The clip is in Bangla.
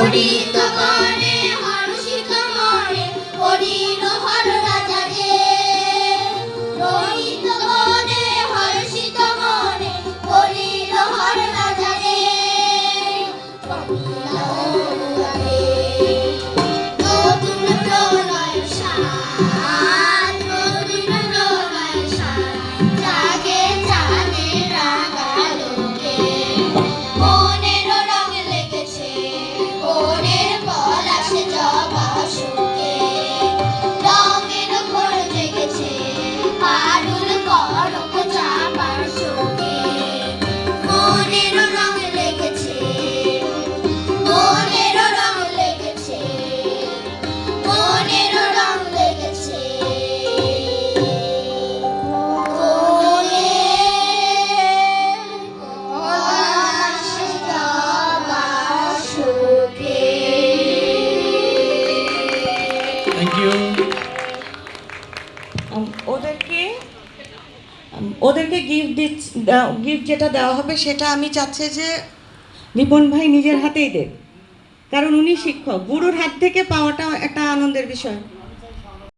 হরিত বনে হর্ষিত মনে হরির হর রাজা রে। হরিত বনে হর্ষিত মনে হরির হর রাজা রে। নতুন প্রলয় সাত, নতুন প্রলয় সাত, জাগে চাঁদের রাঙালোকে। মনের রং লেগেছে বনের পলাশে জবা শুকে। রঙের ঘোর জেগেছে পারুল কনক চাঁপার চোখে। মনের রং লেগেছে, মনের রং লেগেছে, মনের রং লেগেছে পলাশে জবা শুকে। Thank you. ওদেরকে গিফট যেটা দেওয়া হবে সেটা আমি চাচ্ছি যে রিপন ভাই নিজের হাতেই দেন, কারণ উনি শিক্ষক। গুরুর হাত থেকে পাওয়াটা একটা আনন্দের বিষয়।